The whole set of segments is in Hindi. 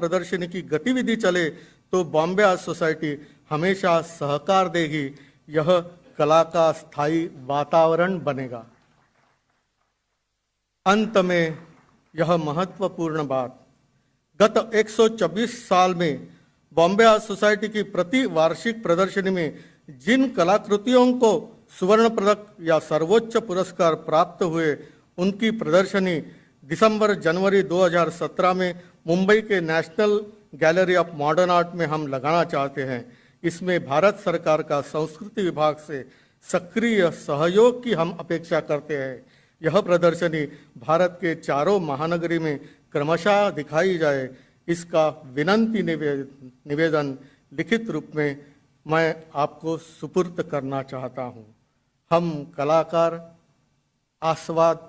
प्रदर्शनी की गतिविधि चले तो बॉम्बे आर्ट सोसाइटी हमेशा सहकार देगी। यह कला का स्थायी वातावरण बनेगा। अंत में यह महत्वपूर्ण बात, गत 124 साल में बॉम्बे आर्ट सोसाइटी की प्रति वार्षिक प्रदर्शनी में जिन कलाकृतियों को स्वर्ण पदक या सर्वोच्च पुरस्कार प्राप्त हुए, उनकी प्रदर्शनी दिसंबर जनवरी 2017 में मुंबई के national gallery of modern art में हम लगाना चाहते हैं। इसमें भारत सरकार का संस्कृति विभाग से सक्रिय सहयोग की हम अपेक्षा करते हैं। यह प्रदर्शनी भारत के चारों महानगरी में क्रमशः दिखाई जाए, इसका विनंती निवेदन लिखित रूप में मैं आपको सुपुर्द करना चाहता हूं। हम कलाकार आस्वाद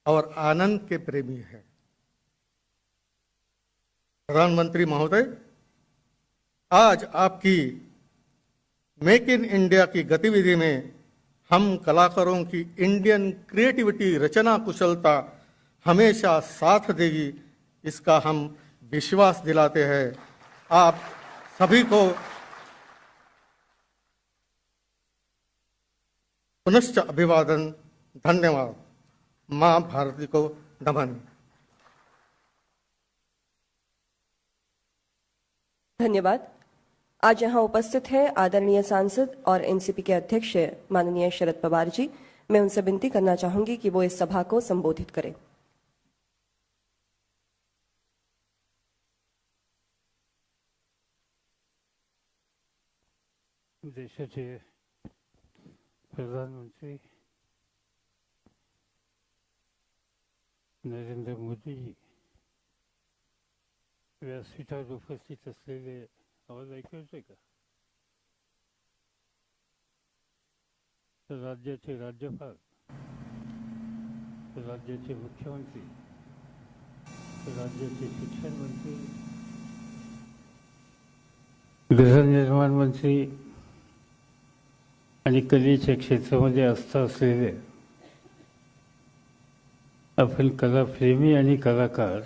और आनंद के प्रेमी हैं। प्रधानमंत्री महोदय, आज आपकी मेक इन इंडिया की गतिविधि में हम कलाकारों की इंडियन क्रिएटिविटी, रचना कुशलता हमेशा साथ देगी, इसका हम विश्वास दिलाते हैं। आप सभी को पुनश्च अभिवादन, धन्यवाद। मां भारती को नमन। धन्यवाद। आज यहाँ उपस्थित है आदरणीय सांसद और एनसीपी के अध्यक्ष माननीय शरद पवार जी। मैं उनसे विनती करना चाहूंगी कि वो इस सभा को संबोधित करें। देशाचे प्रधानमंत्री नरेंद्र मोदी जी, व्यासपीठावर उपस्थित असलेले, आवाज ऐकू येतोय का? राज्याचे राज्यपाल, राज्याचे मुख्यमंत्री, राज्याचे शिक्षण मंत्री, गृहनिर्माण मंत्री आणि कलेच्या क्षेत्रामध्ये आस्था असलेले आपण कलाप्रेमी आणि कलाकार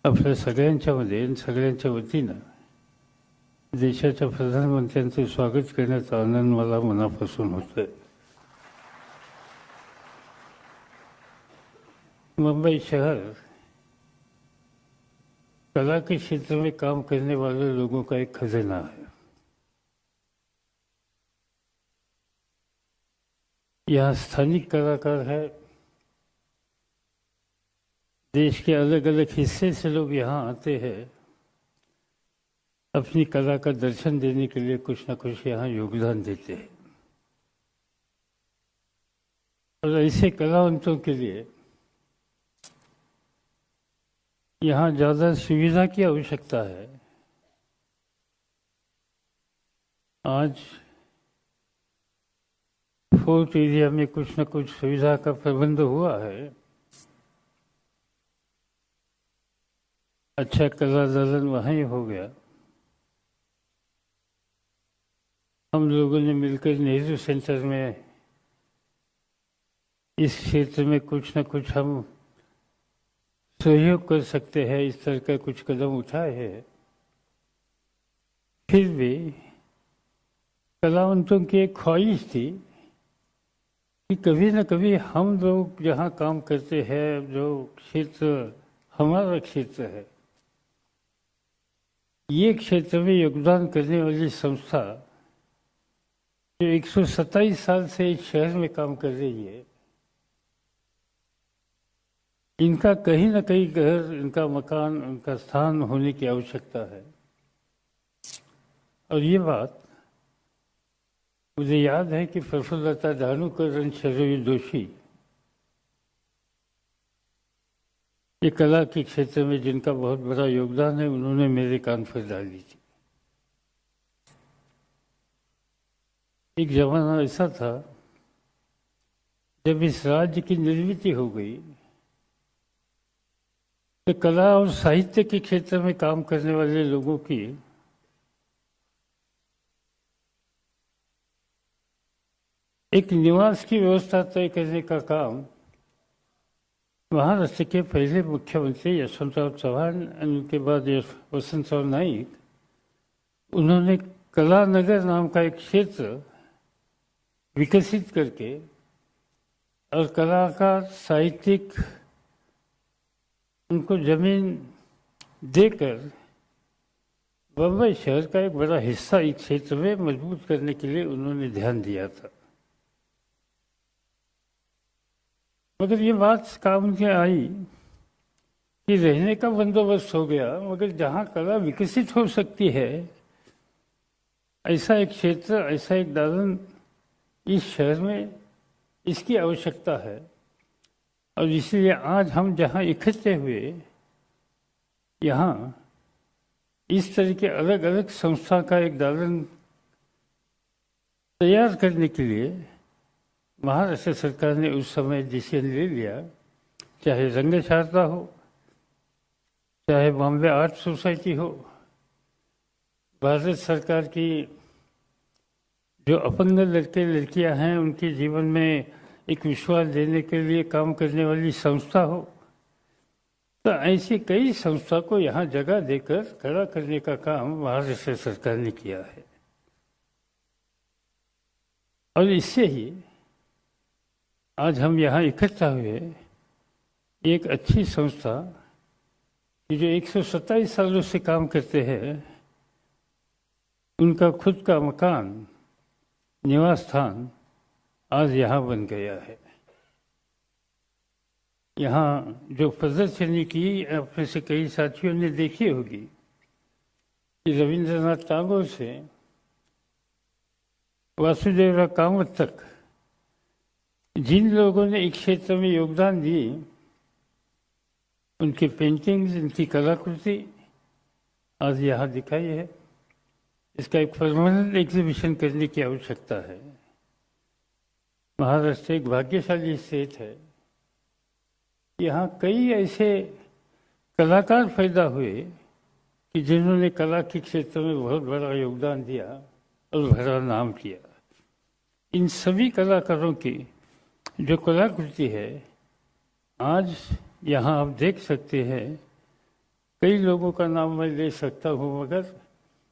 आपल्या सगळ्यांच्यामध्ये, सगळ्यांच्या वतीनं देशाच्या प्रधानमंत्र्यांचं स्वागत करण्याचा आनंद मला मनापासून होतोय। मुंबई शहर कला के क्षेत्र में काम करने वाले लोगों का एक खजाना है। यहाँ स्थानिक कलाकार है, देश के अलग अलग हिस्से से लोग यहाँ आते हैं अपनी कला का दर्शन देने के लिए, कुछ न कुछ यहाँ योगदान देते हैं। और ऐसे कलावंतों के लिए यहाँ ज़्यादा सुविधा की आवश्यकता है। आज फोर्ट एरिया में कुछ न कुछ सुविधा का प्रबंध हुआ है। अच्छा कला दालन वहाँ ही हो गया। हम लोगों ने मिलकर नेहरू सेंटर में इस क्षेत्र में कुछ न कुछ हम सहयोग कर सकते हैं, इस तरह का कुछ कदम उठाए हैं। फिर भी कलावंतों की एक ख्वाहिश थी कि कभी न कभी हम लोग जहाँ काम करते हैं, जो क्षेत्र हमारा क्षेत्र है, ये क्षेत्र में योगदान करने वाली संस्था जो 127 साल से इस शहर में काम कर रही है, इनका कहीं न कहीं घर, इनका मकान, उनका स्थान होने की आवश्यकता है। और ये बात मुझे याद है कि प्रफुल्लता धानुकर और शर्वी जोशी, ये कला के क्षेत्र में जिनका बहुत बड़ा योगदान है, उन्होंने मेरे कान पर डाली थी। एक जमाना ऐसा था जब इस राज्य की निर्मिति हो गई तो कला और साहित्य के क्षेत्र में काम करने वाले लोगों की एक निवास की व्यवस्था तय करने का काम महाराष्ट्र के पहले मुख्यमंत्री यशवंतराव चव्हाण, उनके बाद वसंतराव नाईक, उन्होंने कलानगर नाम का एक क्षेत्र विकसित करके और कला का साहित्यिक उनको जमीन देकर बम्बई शहर का एक बड़ा हिस्सा इस क्षेत्र में मजबूत करने के लिए उन्होंने ध्यान दिया था। मगर ये बात काम में आई कि रहने का बंदोबस्त हो गया, मगर जहाँ कला विकसित हो सकती है ऐसा एक क्षेत्र, ऐसा एक दालन इस शहर में इसकी आवश्यकता है। और इसलिए आज हम जहाँ इकट्ठे हुए, यहाँ इस तरह के अलग अलग संस्था का एक दालन तैयार करने के लिए महाराष्ट्र सरकार ने उस समय डिसीजन ले लिया, चाहे रंग शारदा हो, चाहे बॉम्बे आर्ट सोसाइटी हो, भारत सरकार की जो अपंग लड़के लड़कियां हैं उनके जीवन में एक विश्वास देने के लिए काम करने वाली संस्था हो, तो ऐसी कई संस्था को यहाँ जगह देकर खड़ा करने का काम महाराष्ट्र सरकार ने किया है। और इससे ही आज हम यहाँ इकट्ठा हुए एक अच्छी संस्था कि जो 127 सालों से काम करते हैं, उनका खुद का मकान, निवास स्थान आज यहाँ बन गया है। यहाँ जो प्रदर्शनी की आप में से कई साथियों ने देखी होगी कि रविंद्रनाथ टैगोर से वासुदेवराव कामत तक जिन लोगों ने इस क्षेत्र में योगदान दिए, उनकी पेंटिंग्स, उनकी कलाकृति आज यहाँ दिखाई है। इसका एक परमानेंट एग्जीबिशन करने की आवश्यकता है। महाराष्ट्र एक भाग्यशाली स्टेट है। यहाँ कई ऐसे कलाकार पैदा हुए कि जिन्होंने कला के क्षेत्र में बहुत बड़ा योगदान दिया और बड़ा नाम किया। इन सभी कलाकारों की जो कलाकृति है आज यहाँ आप देख सकते हैं। कई लोगों का नाम मैं ले सकता हूँ, मगर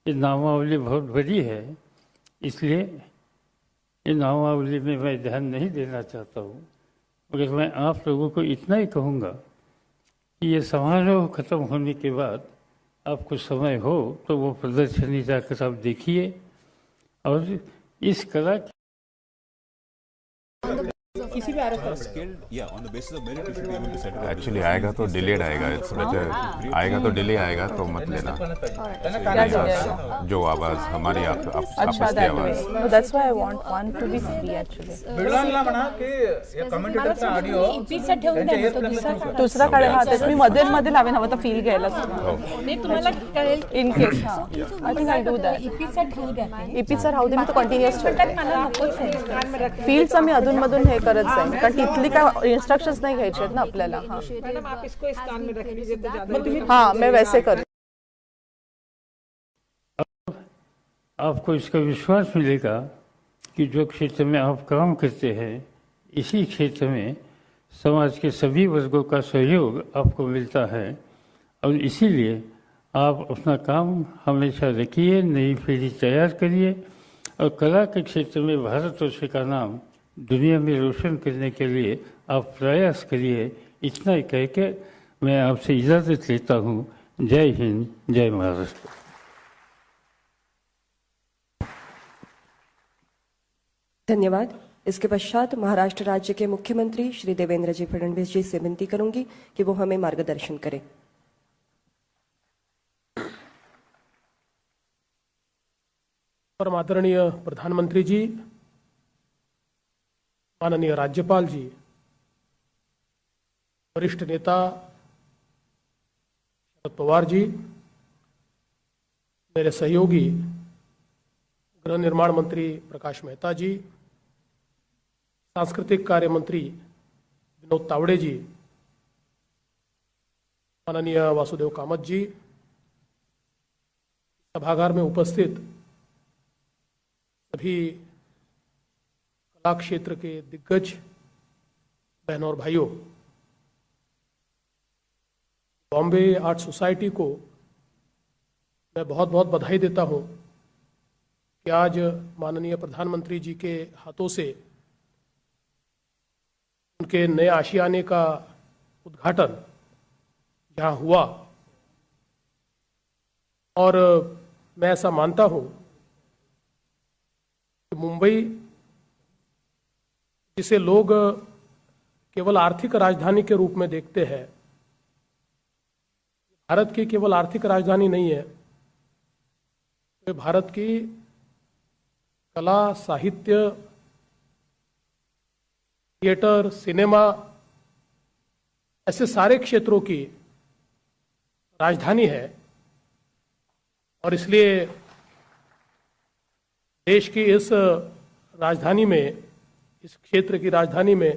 ये नामावली बहुत बड़ी है, इसलिए ये नामावली में मैं ध्यान नहीं देना चाहता हूँ। मगर मैं आप लोगों को इतना ही कहूँगा कि ये समारोह खत्म होने के बाद आपको समय हो तो वो प्रदर्शनी जाकर आप देखिए और इस कला किसी भी एक्चुअली आएगा तो डिलेड आएगा, इट्स बेटर आएगा तो डिले आएगा तो मत लेना। जो आवाज हमारी आपस की आवाज, no that's why I want one to be free actually. बिडलांना म्हणा की या कमेंटेटरचा ऑडिओ इपीचा ठेवून द्या तो दुसरा दुसरा काढे हा त्यात मी मध्ये मध्ये लावेन हवं तर फील घ्यायला नाही तुम्हाला कळेल इन केस हा I think I do that. इपीचा ठेवू द्या ते ईपीचा राहू दे, मी तो कंटिन्युअस ठेवते। मला नकोच आहे फील्डचा मी अधून मधून हे करत जाईन, कारण तिथली काय इन्स्ट्रक्शंस नाही घ्यायचे आहेत ना आपल्याला। हा मैडम आप इसको इस कान में रख लीजिए तो ज्यादा हाँ मैं वैसे कर। आपको इसका विश्वास मिलेगा कि जो क्षेत्र में आप काम करते हैं, इसी क्षेत्र में समाज के सभी वर्गों का सहयोग आपको मिलता है। और इसीलिए आप अपना काम हमेशा रखिए, नई पीढ़ी तैयार करिए और कला के क्षेत्र में भारतवर्ष का नाम दुनिया में रोशन करने के लिए आप प्रयास करिए। इतना ही कह के मैं आपसे इजाज़त लेता हूँ। जय हिंद, जय महाराष्ट्र। धन्यवाद। इसके पश्चात महाराष्ट्र राज्य के मुख्यमंत्री श्री देवेंद्र जी फडणवीस जी से विनती करूंगी कि वो हमें मार्गदर्शन करें। परम आदरणीय प्रधानमंत्री जी, माननीय राज्यपाल जी, वरिष्ठ नेता शरद पवार जी, मेरे सहयोगी गृह निर्माण मंत्री प्रकाश मेहता जी, सांस्कृतिक कार्य मंत्री विनोद तावड़े जी, माननीय वासुदेव कामत जी, सभागार में उपस्थित सभी कला क्षेत्र के दिग्गज बहनों और भाइयों, बॉम्बे आर्ट सोसाइटी को मैं बहुत बहुत बधाई देता हूं कि आज माननीय प्रधानमंत्री जी के हाथों से उनके नए आशियाने का उद्घाटन यहाँ हुआ। और मैं ऐसा मानता हूं कि मुंबई, जिसे लोग केवल आर्थिक राजधानी के रूप में देखते हैं, भारत की केवल आर्थिक राजधानी नहीं है, ये भारत की कला, साहित्य, थिएटर, सिनेमा, ऐसे सारे क्षेत्रों की राजधानी है। और इसलिए देश की इस राजधानी में, इस क्षेत्र की राजधानी में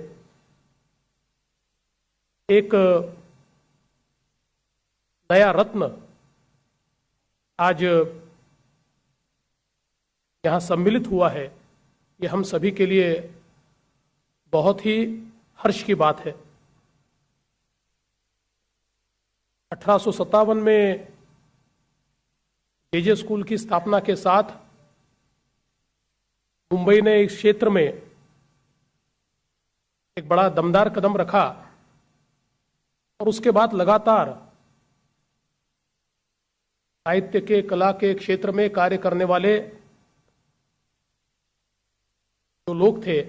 एक नया रत्न आज यहाँ सम्मिलित हुआ है। ये हम सभी के लिए बहुत ही हर्ष की बात है। 1857 में जेजे स्कूल की स्थापना के साथ मुंबई ने इस क्षेत्र में एक बड़ा दमदार कदम रखा और उसके बाद लगातार साहित्य के, कला के क्षेत्र में कार्य करने वाले जो लोग थे,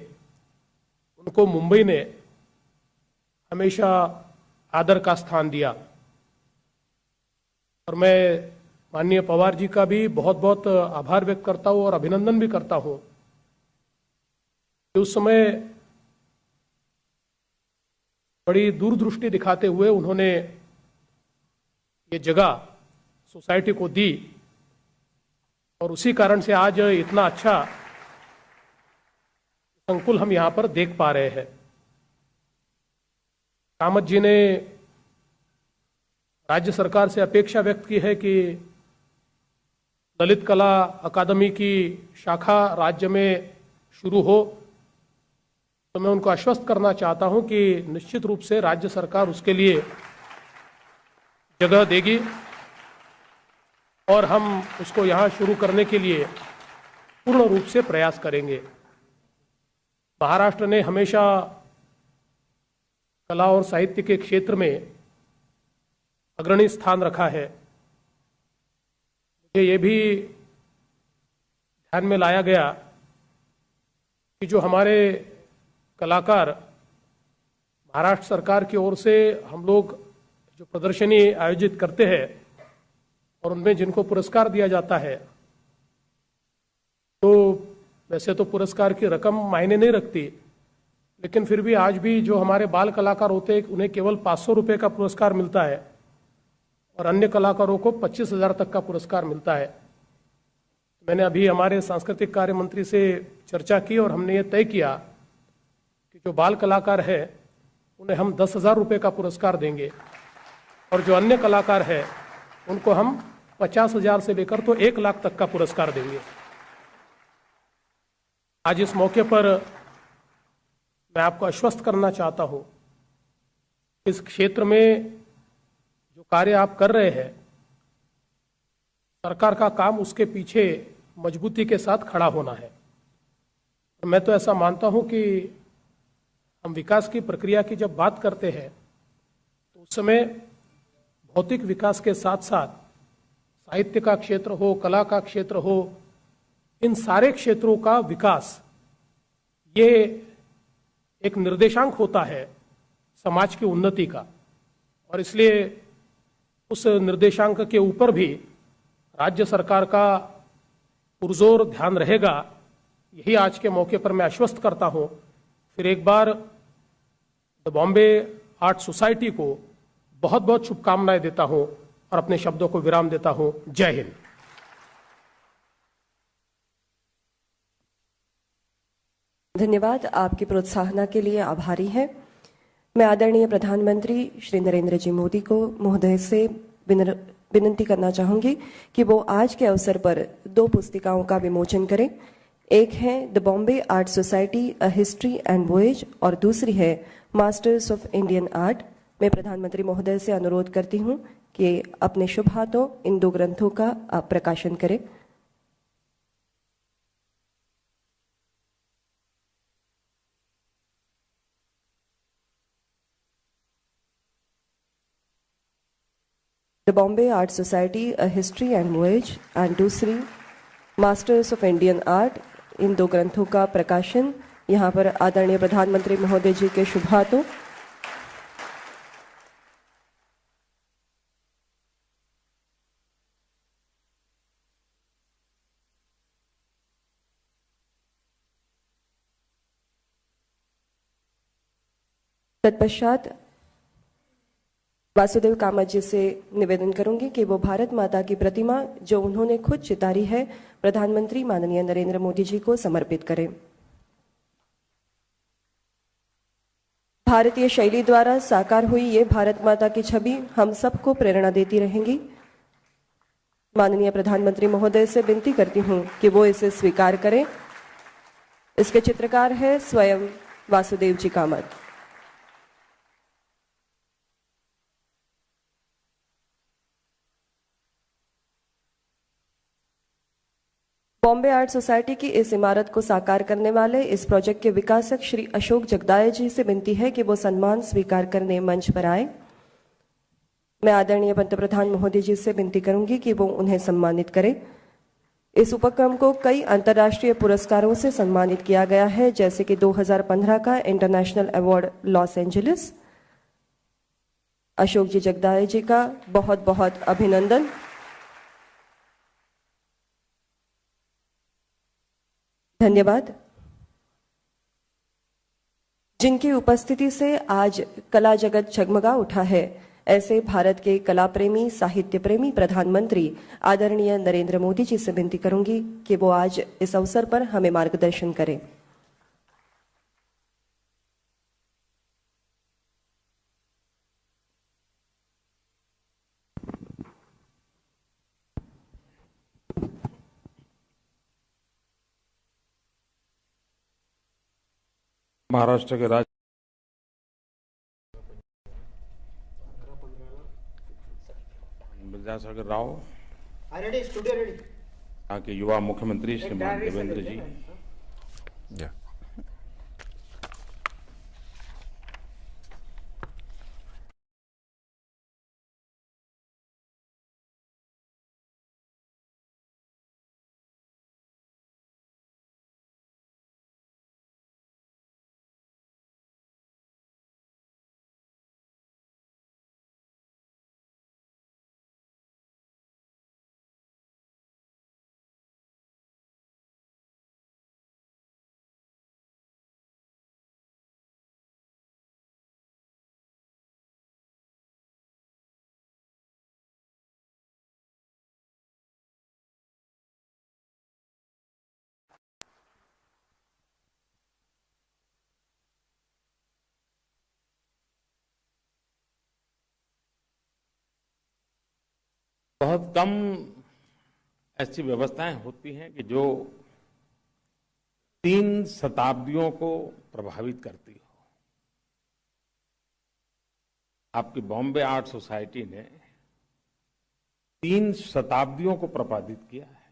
उनको मुंबई ने हमेशा आदर का स्थान दिया। और मैं माननीय पवार जी का भी बहुत बहुत आभार व्यक्त करता हूं और अभिनंदन भी करता हूं कि उस समय बड़ी दूरदृष्टि दिखाते हुए उन्होंने ये जगह सोसाइटी को दी और उसी कारण से आज इतना अच्छा संकुल हम यहां पर देख पा रहे हैं। कामत जी ने राज्य सरकार से अपेक्षा व्यक्त की है कि ललित कला अकादमी की शाखा राज्य में शुरू हो, तो मैं उनको आश्वस्त करना चाहता हूं कि निश्चित रूप से राज्य सरकार उसके लिए जगह देगी और हम उसको यहाँ शुरू करने के लिए पूर्ण रूप से प्रयास करेंगे। महाराष्ट्र ने हमेशा कला और साहित्य के क्षेत्र में अग्रणी स्थान रखा है। मुझे ये भी ध्यान में लाया गया कि जो हमारे कलाकार महाराष्ट्र सरकार की ओर से हम लोग जो प्रदर्शनी आयोजित करते हैं और उनमें जिनको पुरस्कार दिया जाता है, तो वैसे तो पुरस्कार की रकम मायने नहीं रखती, लेकिन फिर भी आज भी जो हमारे बाल कलाकार होते हैं उन्हें केवल 500 रुपये का पुरस्कार मिलता है और अन्य कलाकारों को 25,000 तक का पुरस्कार मिलता है। मैंने अभी हमारे सांस्कृतिक कार्य मंत्री से चर्चा की और हमने ये तय किया कि जो बाल कलाकार है उन्हें हम 10,000 रुपये का पुरस्कार देंगे और जो अन्य कलाकार है उनको हम 50,000 से लेकर तो 1 लाख तक का पुरस्कार देंगे। आज इस मौके पर मैं आपको आश्वस्त करना चाहता हूं, इस क्षेत्र में जो कार्य आप कर रहे हैं, सरकार का काम उसके पीछे मजबूती के साथ खड़ा होना है। और मैं तो ऐसा मानता हूं कि हम विकास की प्रक्रिया की जब बात करते हैं तो उस समय भौतिक विकास के साथ साथ साहित्य का क्षेत्र हो, कला का क्षेत्र हो, इन सारे क्षेत्रों का विकास ये एक निर्देशांक होता है समाज की उन्नति का। और इसलिए उस निर्देशांक के ऊपर भी राज्य सरकार का पुरजोर ध्यान रहेगा, यही आज के मौके पर मैं आश्वस्त करता हूं। फिर एक बार द बॉम्बे आर्ट सोसाइटी को बहुत बहुत शुभकामनाएं देता हूं और अपने शब्दों को विराम देता हूं। जय हिंद। धन्यवाद। आपकी प्रोत्साहना के लिए आभारी है। मैं आदरणीय प्रधानमंत्री श्री नरेंद्र जी मोदी को महोदय से विनती करना चाहूंगी कि वो आज के अवसर पर 2 पुस्तिकाओं का विमोचन करें। एक है the Bombay art society a history and voyage और दूसरी है मास्टर्स ऑफ इंडियन आर्ट मैं प्रधानमंत्री महोदय से अनुरोध करती हूं कि अपने शुभ हाथों इन 2 ग्रंथों का आप प्रकाशन करें। The Bombay Art Society, A History and Voyage, and दूसरी मास्टर्स ऑफ इंडियन आर्ट, इन 2 ग्रंथों का प्रकाशन यहाँ पर आदरणीय प्रधानमंत्री महोदय जी के शुभ हाथों। तत्पश्चात वासुदेव कामत जी से निवेदन करूंगी कि वो भारत माता की प्रतिमा जो उन्होंने खुद चितारी है, प्रधानमंत्री माननीय नरेंद्र मोदी जी को समर्पित करें। भारतीय शैली द्वारा साकार हुई ये भारत माता की छवि हम सबको प्रेरणा देती रहेंगी। माननीय प्रधानमंत्री महोदय से विनती करती हूं कि वो इसे स्वीकार करें। इसके चित्रकार है स्वयं वासुदेव जी कामत। बॉम्बे आर्ट सोसाइटी की इस इमारत को साकार करने वाले इस प्रोजेक्ट के विकासक श्री अशोक जगदाय जी से विनती है कि वो सम्मान स्वीकार करने मंच पर आए। मैं आदरणीय पंतप्रधान महोदय जी से विनती करूंगी कि वो उन्हें सम्मानित करें। इस उपक्रम को कई अंतर्राष्ट्रीय पुरस्कारों से सम्मानित किया गया है, जैसे कि 2015 का international award Los Angeles. Ashok ji Jagday ji का बहुत बहुत अभिनंदन। धन्यवाद। जिनकी उपस्थिति से आज कला जगत जगमगा उठा है, ऐसे भारत के कला प्रेमी, साहित्य प्रेमी प्रधानमंत्री आदरणीय नरेंद्र मोदी जी से विनती करूंगी कि वो आज इस अवसर पर हमें मार्गदर्शन करें। महाराष्ट्र के राज्य विद्यासागर राव, यहाँ के युवा मुख्यमंत्री श्रीमान देवेंद्र जी, या बहुत कम ऐसी व्यवस्थाएं होती हैं कि जो 3 शताब्दियों को प्रभावित करती हो। आपकी बॉम्बे आर्ट सोसाइटी ने 3 शताब्दियों को प्रभावित किया है।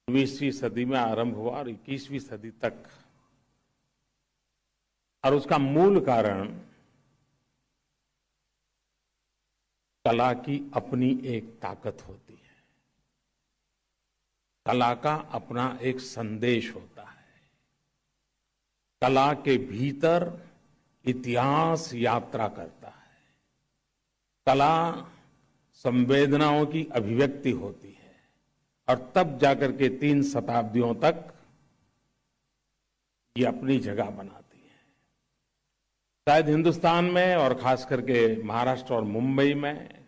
19वीं सदी में आरंभ हुआ और 21वीं सदी तक, और उसका मूल कारण कला की अपनी एक ताकत होती है, कला का अपना एक संदेश होता है। कला के भीतर इतिहास यात्रा करता है। कला संवेदनाओं की अभिव्यक्ति होती है, और तब जाकर के 3 शताब्दियों तक ये अपनी जगह बनाती है। शायद हिंदुस्तान में और खास करके महाराष्ट्र और मुंबई में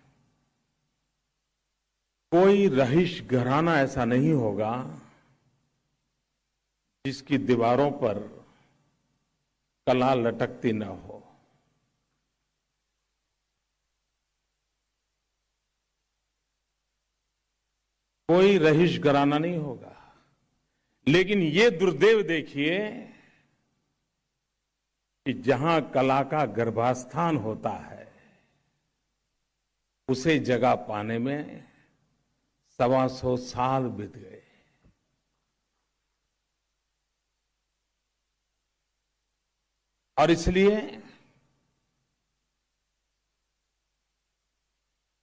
कोई रहीश घराना ऐसा नहीं होगा जिसकी दीवारों पर कला लटकती न हो। कोई रहीश घराना नहीं होगा। लेकिन ये दुर्दैव देखिए कि जहां कला का गर्भास्थान होता है उसे जगह पाने में 125 साल बीत गए। और इसलिए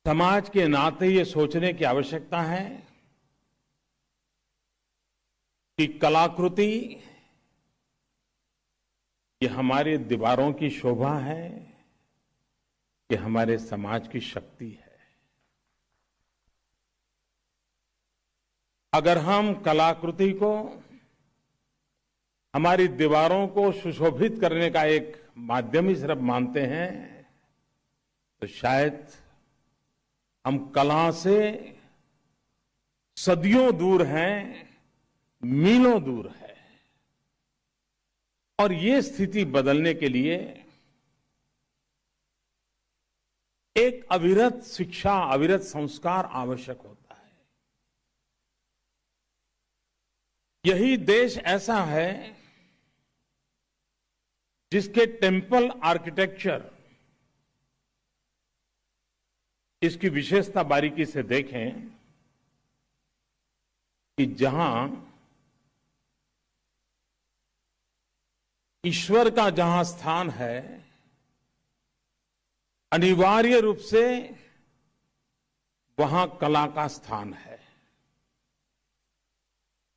समाज के नाते ये सोचने की आवश्यकता है कि कलाकृति ये हमारी दीवारों की शोभा है, ये हमारे समाज की शक्ति है। अगर हम कलाकृति को हमारी दीवारों को सुशोभित करने का एक माध्यम ही सिर्फ मानते हैं तो शायद हम कला से सदियों दूर हैं, मीलों दूर है। और ये स्थिति बदलने के लिए एक अविरत शिक्षा, अविरत संस्कार आवश्यक होता है। यही देश ऐसा है जिसके टेम्पल आर्किटेक्चर, इसकी विशेषता बारीकी से देखें कि जहां ईश्वर का जहां स्थान है, अनिवार्य रूप से वहां कला का स्थान है।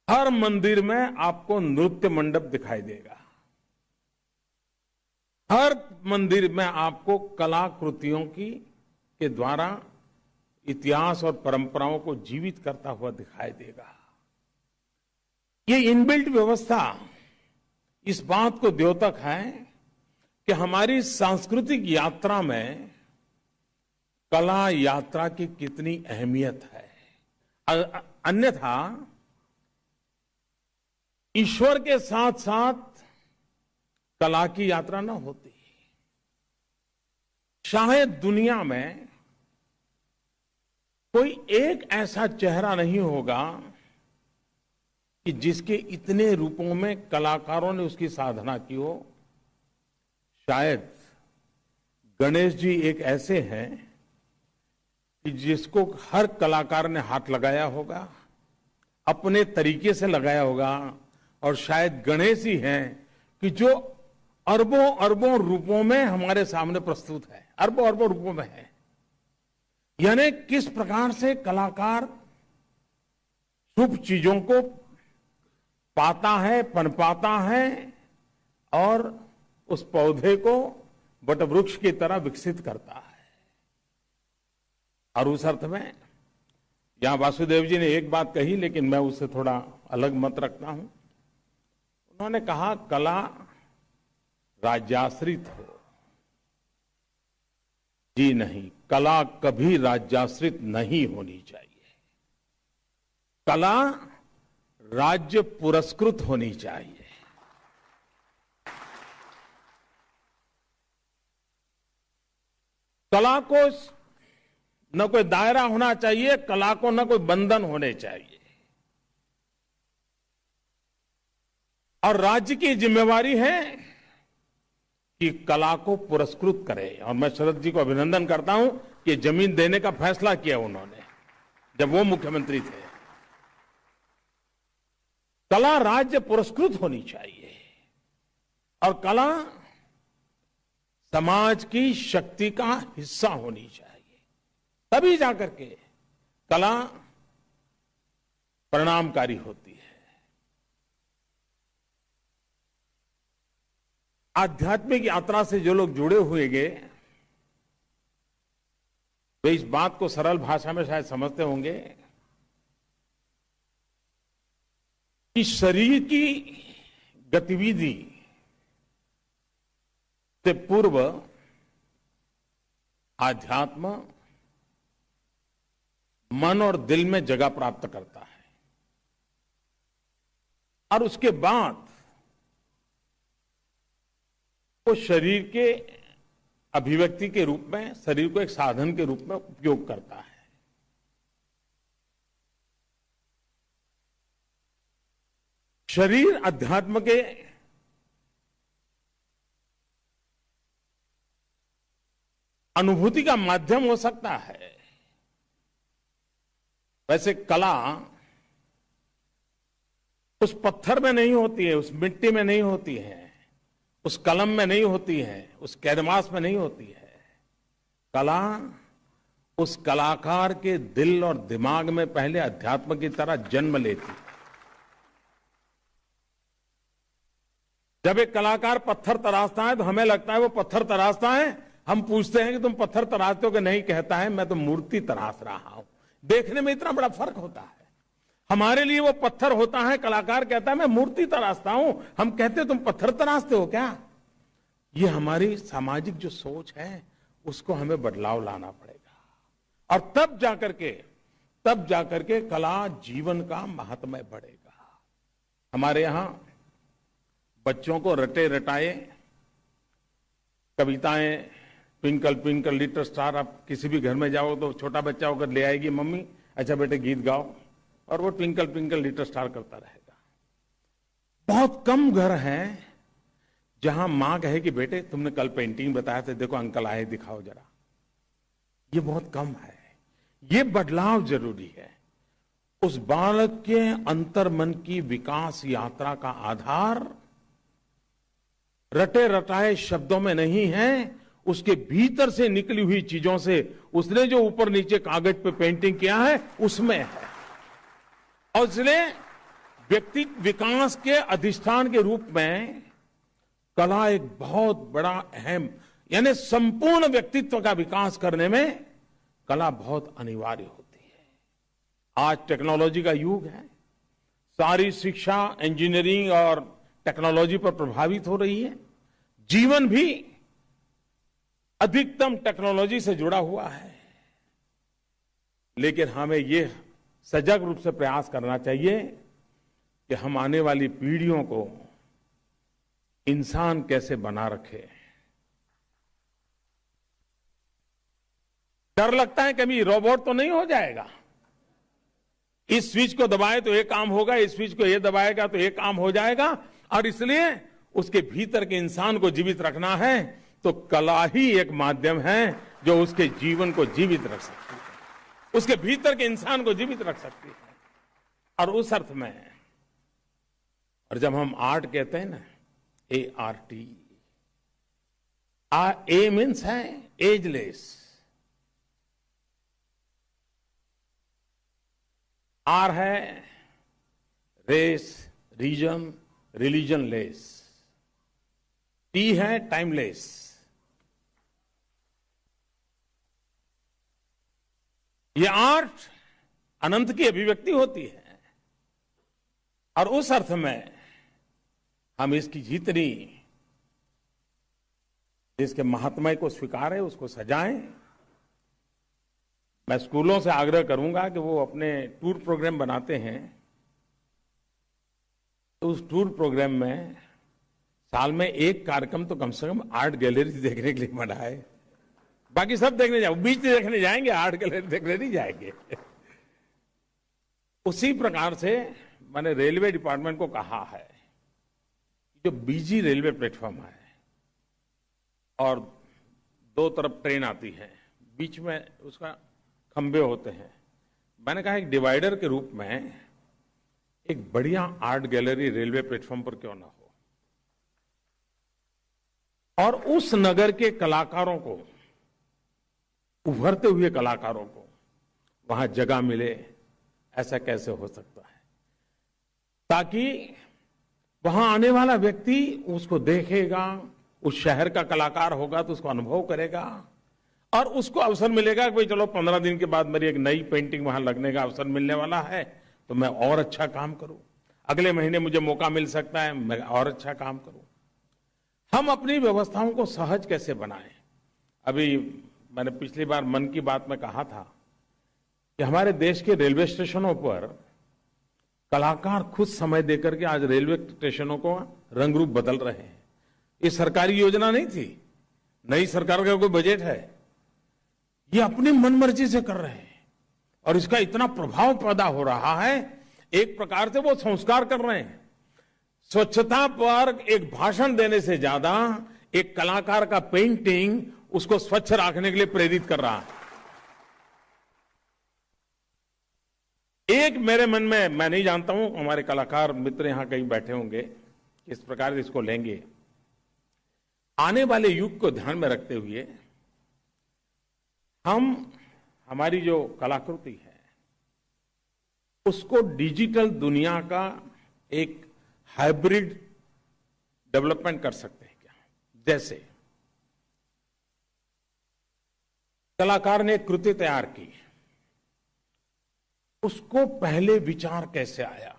हर मंदिर में आपको नृत्य मंडप दिखाई देगा, हर मंदिर में आपको कलाकृतियों के द्वारा इतिहास और परंपराओं को जीवित करता हुआ दिखाई देगा। ये इनबिल्ट व्यवस्था इस बात को द्योतक है कि हमारी सांस्कृतिक यात्रा में कला यात्रा की कितनी अहमियत है। अन्यथा ईश्वर के साथ साथ कला की यात्रा न होती। शायद दुनिया में कोई एक ऐसा चेहरा नहीं होगा कि जिसके इतने रूपों में कलाकारों ने उसकी साधना की हो। शायद गणेश जी एक ऐसे हैं कि जिसको हर कलाकार ने हाथ लगाया होगा, अपने तरीके से लगाया होगा, और शायद गणेश ही हैं कि जो अरबों अरबों रूपों में हमारे सामने प्रस्तुत है, अरबों अरबों रूपों में है। यानी किस प्रकार से कलाकार शुभ चीजों को पाता है, पनपाता है और उस पौधे को वटवृक्ष की तरह विकसित करता है। और उस अर्थ में यहां वासुदेव जी ने एक बात कही, लेकिन मैं उससे थोड़ा अलग मत रखता हूं। उन्होंने कहा कला राज्याश्रित हो। जी नहीं, कला कभी राज्याश्रित नहीं होनी चाहिए। कला राज्य पुरस्कृत होनी चाहिए। कला को न कोई दायरा होना चाहिए, कला को न कोई बंधन होने चाहिए। और राज्य की जिम्मेवारी है कि कला को पुरस्कृत करे। और मैं शरद जी को अभिनंदन करता हूं कि जमीन देने का फैसला किया उन्होंने जब वो मुख्यमंत्री थे। कला राज्य पुरस्कृत होनी चाहिए और कला समाज की शक्ति का हिस्सा होनी चाहिए। तभी जाकर के कला परिणामकारी होती है। आध्यात्मिक यात्रा से जो लोग जुड़े हुए गए वे इस बात को सरल भाषा में शायद समझते होंगे कि शरीर की गतिविधि से पूर्व आध्यात्म मन और दिल में जगह प्राप्त करता है और उसके बाद वो शरीर के अभिव्यक्ति के रूप में, शरीर को एक साधन के रूप में उपयोग करता है। शरीर अध्यात्म के अनुभूति का माध्यम हो सकता है। वैसे कला उस पत्थर में नहीं होती है, उस मिट्टी में नहीं होती है, उस कलम में नहीं होती है, उस कैनवास में नहीं होती है। कला उस कलाकार के दिल और दिमाग में पहले अध्यात्म की तरह जन्म लेती है। जब एक कलाकार पत्थर तराशता है तो हमें लगता है वो पत्थर तराशता है, हम पूछते हैं कि तुम पत्थर तराशते हो कि नहीं, कहता है मैं तो मूर्ति तराश रहा हूं। देखने में इतना बड़ा फर्क होता है। हमारे लिए वो पत्थर होता है, कलाकार कहता है मैं मूर्ति तराशता हूं, हम कहते हैं तुम पत्थर तराशते हो क्या। ये हमारी सामाजिक जो सोच है उसको हमें बदलाव लाना पड़ेगा और तब जाकर के कला जीवन का महात्म्य बढ़ेगा। हमारे यहां बच्चों को रटे रटाए कविताएं, ट्विंकल ट्विंकल लिटिल स्टार, आप किसी भी घर में जाओ तो छोटा बच्चा होकर ले आएगी मम्मी अच्छा बेटे गीत गाओ, और वो ट्विंकल ट्विंकल लिटिल स्टार करता रहेगा। बहुत कम घर हैं जहां मां कहे कि बेटे तुमने कल पेंटिंग बताया था, देखो अंकल आए दिखाओ जरा। ये बहुत कम है। ये बदलाव जरूरी है। उस बालक के अंतर्मन की विकास यात्रा का आधार रटे रटाए शब्दों में नहीं है, उसके भीतर से निकली हुई चीजों से, उसने जो ऊपर नीचे कागज पे पेंटिंग किया है उसमें है। और इसलिए व्यक्ति विकास के अधिष्ठान के रूप में कला एक बहुत बड़ा अहम, यानी संपूर्ण व्यक्तित्व का विकास करने में कला बहुत अनिवार्य होती है। आज टेक्नोलॉजी का युग है, सारी शिक्षा इंजीनियरिंग और टेक्नोलॉजी पर प्रभावित हो रही है, जीवन भी अधिकतम टेक्नोलॉजी से जुड़ा हुआ है। लेकिन हमें यह सजग रूप से प्रयास करना चाहिए कि हम आने वाली पीढ़ियों को इंसान कैसे बना रखे। डर लगता है कभी रोबोट तो नहीं हो जाएगा, इस स्विच को दबाए तो एक काम होगा, इस स्विच को ये दबाएगा तो एक काम हो जाएगा। और इसलिए उसके भीतर के इंसान को जीवित रखना है तो कला ही एक माध्यम है जो उसके जीवन को जीवित रख सकती है, उसके भीतर के इंसान को जीवित रख सकती है। और उस अर्थ में, और जब हम आर्ट कहते हैं ना, ART, ए मीन्स है एजलेस, आर है race, reason, religion less, T है टाइमलेस। ये आर्ट अनंत की अभिव्यक्ति होती है और उस अर्थ में हम इसकी जितनी जिसके महात्म्य को स्वीकारें उसको सजाएं। मैं स्कूलों से आग्रह करूंगा कि वो अपने टूर प्रोग्राम बनाते हैं तो उस टूर प्रोग्राम में साल में एक कार्यक्रम तो कम से कम आर्ट गैलरी देखने के लिए बनाए। बाकी सब देखने जाओ, बीच देखने जाएंगे, आर्ट गैलरी देखने नहीं जाएंगे। उसी प्रकार से मैंने रेलवे डिपार्टमेंट को कहा है, जो बिजी रेलवे प्लेटफॉर्म है और दो तरफ ट्रेन आती है, बीच में उसका खंबे होते हैं, मैंने कहा एक डिवाइडर के रूप में एक बढ़िया आर्ट गैलरी रेलवे प्लेटफॉर्म पर क्यों ना हो, और उस नगर के कलाकारों को, उभरते हुए कलाकारों को वहां जगह मिले। ऐसा कैसे हो सकता है? ताकि वहां आने वाला व्यक्ति उसको देखेगा, उस शहर का कलाकार होगा तो उसको अनुभव करेगा और उसको अवसर मिलेगा कि भाई चलो 15 दिन के बाद मेरी एक नई पेंटिंग वहां लगने का अवसर मिलने वाला है तो मैं और अच्छा काम करूं, अगले महीने मुझे मौका मिल सकता है मैं और अच्छा काम करूं। हम अपनी व्यवस्थाओं को सहज कैसे बनाएं? अभी मैंने पिछली बार मन की बात में कहा था कि हमारे देश के रेलवे स्टेशनों पर कलाकार खुद समय देकर के आज रेलवे स्टेशनों को रंग रूप बदल रहे हैं। ये सरकारी योजना नहीं थी, नई सरकार का कोई बजट है, ये अपनी मनमर्जी से कर रहे हैं और इसका इतना प्रभाव पैदा हो रहा है। एक प्रकार से वो संस्कार कर रहे हैं। स्वच्छता पर एक भाषण देने से ज्यादा एक कलाकार का पेंटिंग उसको स्वच्छ रखने के लिए प्रेरित कर रहा है। एक मेरे मन में, मैं नहीं जानता हूं हमारे कलाकार मित्र यहां कहीं बैठे होंगे किस प्रकार से इसको लेंगे। आने वाले युग को ध्यान में रखते हुए हमारी जो कलाकृति है उसको डिजिटल दुनिया का एक हाइब्रिड डेवलपमेंट कर सकते हैं क्या? जैसे कलाकार ने एक कृति तैयार की, उसको पहले विचार कैसे आया,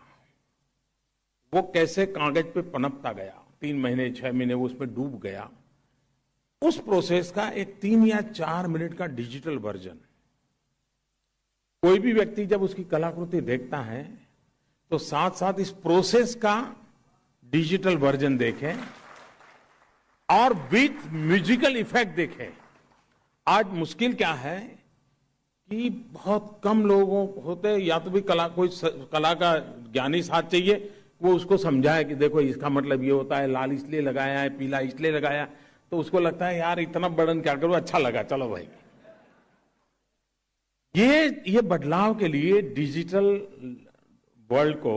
वो कैसे कागज पे पनपता गया, 3 महीने 6 महीने वो उसमें डूब गया, उस प्रोसेस का एक 3 या 4 मिनट का डिजिटल वर्जन कोई भी व्यक्ति जब उसकी कलाकृति देखता है तो साथ साथ इस प्रोसेस का डिजिटल वर्जन देखे और विथ म्यूजिकल इफेक्ट देखे। आज मुश्किल क्या है कि बहुत कम लोगों होते, या तो भी कोई कला का ज्ञानी साथ चाहिए, वो उसको समझाए कि देखो इसका मतलब ये होता है, लाल इसलिए लगाया है, पीला इसलिए लगाया, तो उसको लगता है यार इतना बर्डन क्या करूं, अच्छा लगा चलो भाई। ये बदलाव के लिए डिजिटल वर्ल्ड को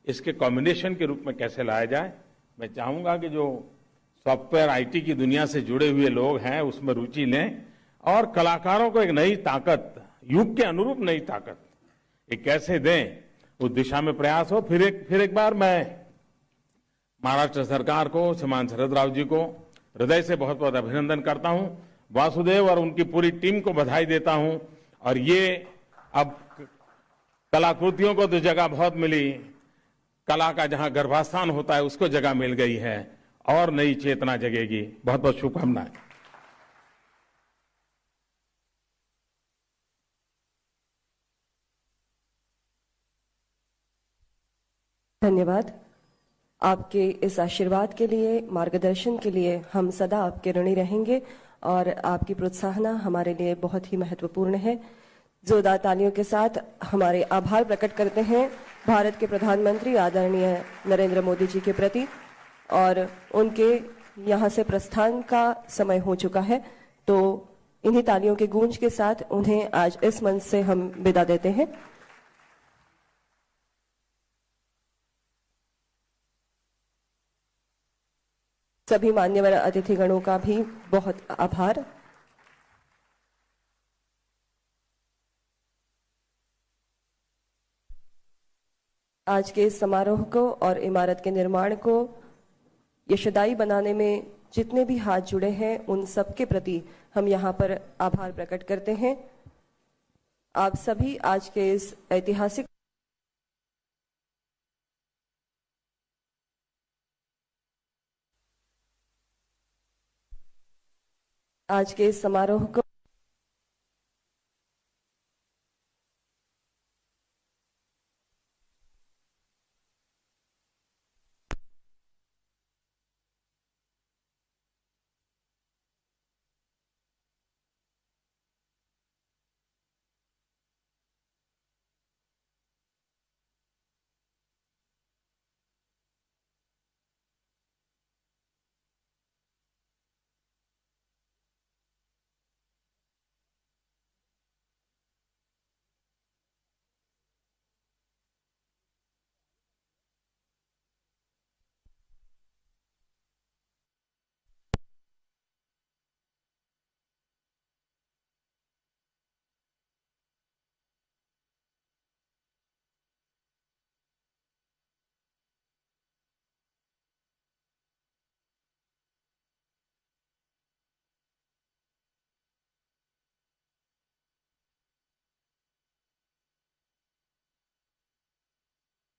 इसके कॉम्बिनेशन के रूप में कैसे लाया जाए, मैं चाहूंगा कि जो सॉफ्टवेयर आईटी की दुनिया से जुड़े हुए लोग हैं उसमें रुचि लें और कलाकारों को एक नई ताकत, युग के अनुरूप नई ताकत ये कैसे दें, उस दिशा में प्रयास हो। फिर एक बार मैं महाराष्ट्र सरकार को, श्रीमान शरद राव जी को हृदय से बहुत बहुत अभिनंदन करता हूं, वासुदेव और उनकी पूरी टीम को बधाई देता हूं। और ये अब कलाकृतियों को तो जगह बहुत मिली, कला का जहां गर्भास्थान होता है उसको जगह मिल गई है और नई चेतना जगेगी। बहुत बहुत शुभकामनाएं। धन्यवाद। आपके इस आशीर्वाद के लिए, मार्गदर्शन के लिए हम सदा आपके ऋणी रहेंगे और आपकी प्रोत्साहना हमारे लिए बहुत ही महत्वपूर्ण है। जोरदार तालियों के साथ हमारे आभार प्रकट करते हैं भारत के प्रधानमंत्री आदरणीय नरेंद्र मोदी जी के प्रति, और उनके यहाँ से प्रस्थान का समय हो चुका है, तो इन्हीं तालियों के गूंज के साथ उन्हें आज इस मंच से हम विदा देते हैं। सभी मान्यवर अतिथिगणों का भी बहुत आभार। आज के इस समारोह को और इमारत के निर्माण को यशदायी बनाने में जितने भी हाथ जुड़े हैं उन सबके प्रति हम यहाँ पर आभार प्रकट करते हैं। आप सभी आज के इस ऐतिहासिक समारोह को